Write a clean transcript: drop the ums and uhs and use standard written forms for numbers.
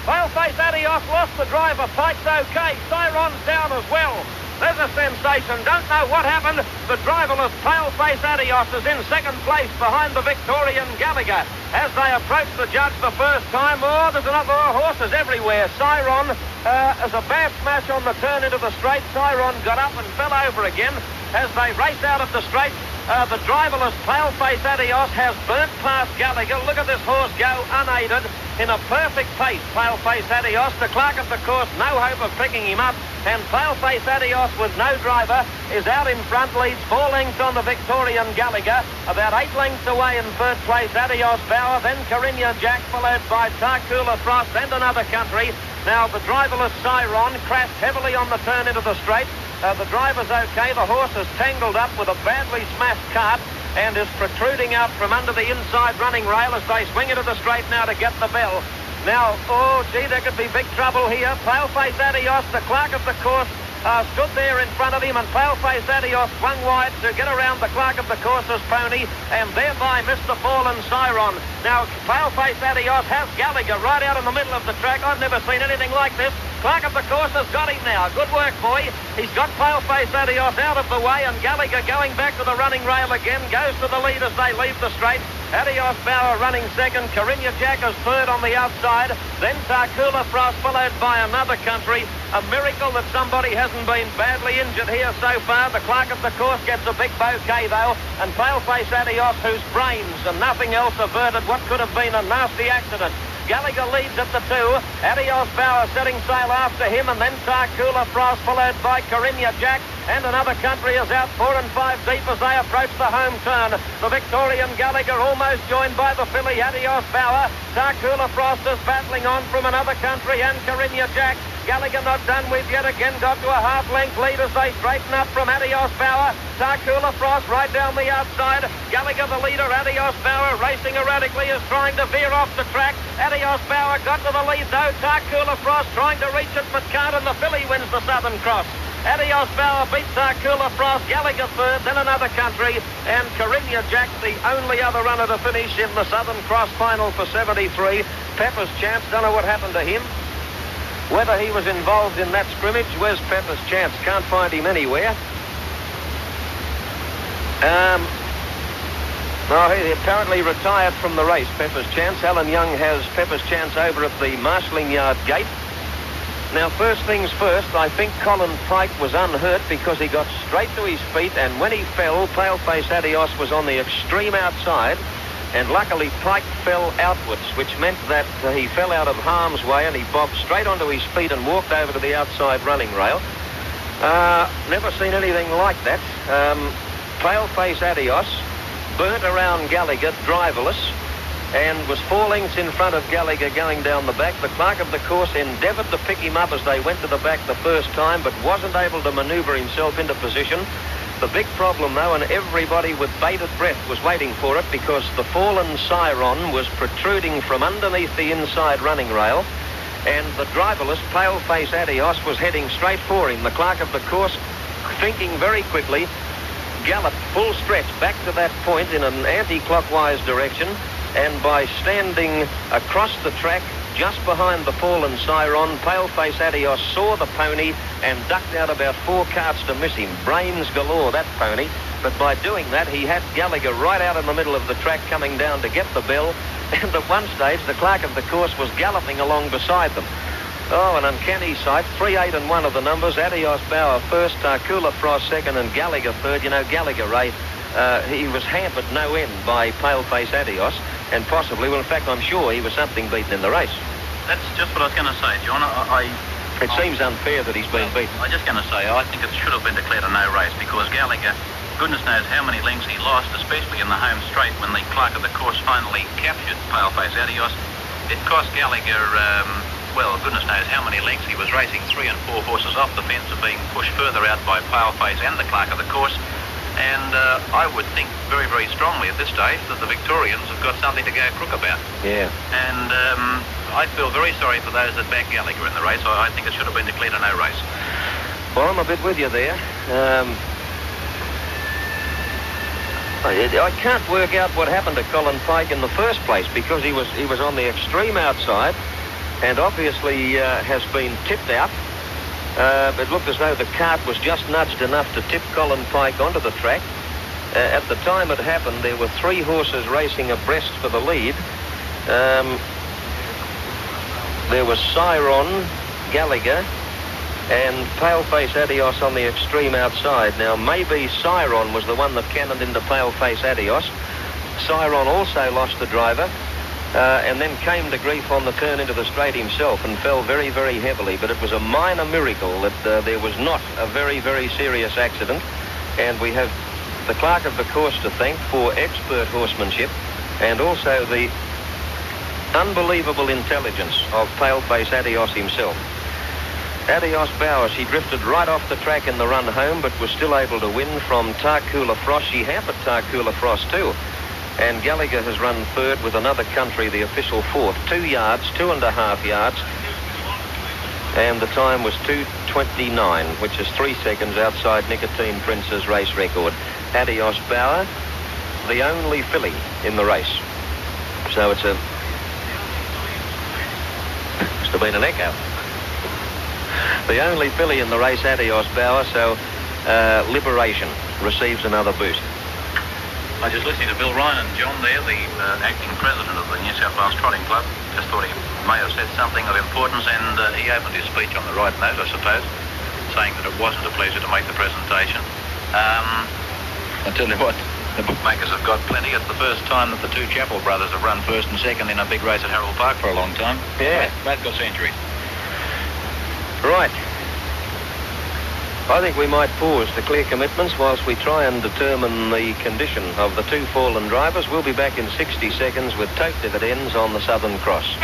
Paleface Adios lost the driver. Pike's okay. Siron's down as well. There's a sensation. Don't know what happened. The driverless Paleface Adios is in second place behind the Victorian Gallagher. As they approach the judge the first time, there's another horses everywhere. Siron has a bad smash on the turn into the straight. Siron got up and fell over again. As they race out of the straight, the driverless Paleface Adios has burnt past Gallagher. Look at this horse go unaided in a perfect pace. Paleface Adios, the clerk of the course, no hope of picking him up. And Paleface Adios with no driver is out in front, leads 4 lengths on the Victorian Gallagher. About 8 lengths away in third place, Adios Bauer, then Carinia Jack, followed by Tarcoola Frost and Another Country. Now the driverless Siron crashed heavily on the turn into the straight. The driver's okay. The horse is tangled up with a badly smashed cart and is protruding out from under the inside running rail as they swing into the straight now to get the bell. Now, there could be big trouble here. Paleface Adios, the clerk of the course, stood there in front of him, and Paleface Adios swung wide to get around the clerk of the course's pony and thereby missed the fallen Siron. Now, Paleface Adios has Gallagher right out in the middle of the track. I've never seen anything like this. Clerk of the course has got him now. Good work, boy. He's got Paleface Adios out of the way, and Gallagher going back to the running rail again, goes to the lead as they leave the straight. Adios Bauer running second, Carinia Jack is third on the outside, then Tarcoola Frost followed by Another Country. A miracle that somebody hasn't been badly injured here so far. The clerk of the course gets a big bouquet though, and Paleface Adios, whose brains and nothing else averted what could have been a nasty accident. Gallagher leads at the 2. Adios Bauer setting sail after him, and then Tarcoola Frost followed by Carinia Jack, and Another Country is out 4 and 5 deep as they approach the home turn. The Victorian Gallagher almost joined by the filly Adios Bauer. Tarcoola Frost is battling on from Another Country and Carinia Jack. Gallagher not done with yet, again got to a half-length lead as they straighten up from Adios Bauer. Tarcoola Frost right down the outside. Gallagher the leader, Adios Bauer racing erratically, is trying to veer off the track. Adios Bauer got to the lead though. Tarcoola Frost trying to reach it but can't, and the filly wins the Southern Cross. Adios Bauer beats Tarcoola Frost, Gallagher third, then Another Country, and Carinia Jack the only other runner to finish in the Southern Cross final for 73. Pepper's Chance, don't know what happened to him. Whether he was involved in that scrimmage, where's Pepper's Chance? Can't find him anywhere. He apparently retired from the race, Pepper's Chance. Alan Young has Pepper's Chance over at the marshalling yard gate. Now, first things first, I think Colin Pike was unhurt because he got straight to his feet, and when he fell, Paleface Adios was on the extreme outside, and luckily Pike fell outwards, which meant that he fell out of harm's way, and he bobbed straight onto his feet and walked over to the outside running rail. Never seen anything like that. Paleface Adios burnt around Gallagher, driverless, and was 4 lengths in front of Gallagher going down the back. The clerk of the course endeavoured to pick him up as they went to the back the first time, but wasn't able to manoeuvre himself into position. The big problem, though, and everybody with bated breath was waiting for it, because the fallen Siron was protruding from underneath the inside running rail, and the driverless Paleface Adios was heading straight for him. The clerk of the course, thinking very quickly, galloped full stretch back to that point in an anti-clockwise direction, and by standing across the track just behind the fallen Siron, Paleface Adios saw the pony and ducked out about 4 carts to miss him. Brains galore, that pony. But by doing that, he had Gallagher right out in the middle of the track coming down to get the bell. And at one stage, the clerk of the course was galloping along beside them. Oh, an uncanny sight. 3, 8 and 1 of the numbers. Adios Bauer first, Tarcoola Frost second, and Gallagher third. You know, Gallagher, Ray, he was hampered no end by Paleface Adios, and possibly, well, in fact, I'm sure he was something beaten in the race. That's just what I was going to say, John. It seems unfair that he's been beaten. I'm just going to say, I think it should have been declared a no race, because Gallagher, goodness knows how many lengths he lost, especially in the home straight when the clerk of the course finally captured Paleface Adios. It cost Gallagher, well, goodness knows how many lengths. He was racing 3 and 4 horses off the fence and being pushed further out by Paleface and the clerk of the course. And I would think very, very strongly at this stage that the Victorians have got something to go crook about. Yeah. And I feel very sorry for those that back Gallagher in the race. I think it should have been declared a no race. Well, I'm a bit with you there. I can't work out what happened to Colin Pike in the first place, because he was on the extreme outside. and obviously has been tipped out. It looked as though the cart was just nudged enough to tip Colin Pike onto the track. At the time it happened, there were 3 horses racing abreast for the lead. There was Siron, Gallagher, and Paleface Adios on the extreme outside. Now, maybe Siron was the one that cannoned into Paleface Adios. Siron also lost the driver, and then came to grief on the turn into the straight himself and fell very, very heavily. But it was a minor miracle that there was not a very, very serious accident. And we have the clerk of the course to thank for expert horsemanship and also the unbelievable intelligence of Paleface Adios himself. Adios Bauer, she drifted right off the track in the run home, but was still able to win from Tarcoola Frost. She hampered Tarcoola Frost too. And Gallagher has run third with Another Country, the official fourth. 2 yards, 2.5 yards. And the time was 2:29, which is 3 seconds outside Nicotine Prince's race record. Adios Bauer, the only filly in the race. So it's a... must have been an echo. The only filly in the race, Adios Bauer, so Liberation receives another boost. I was just listening to Bill Ryan and John there, the acting president of the New South Wales Trotting Club. Just thought he may have said something of importance, and he opened his speech on the right note, I suppose, saying that it wasn't a pleasure to make the presentation. I tell you what, the bookmakers have got plenty. It's the first time that the 2 Chappell brothers have run first and second in a big race at Harold Park for a long time. Yeah. Both got centuries. Right. I think we might pause to clear commitments whilst we try and determine the condition of the 2 fallen drivers. We'll be back in 60 seconds with tote dividends on the Southern Cross.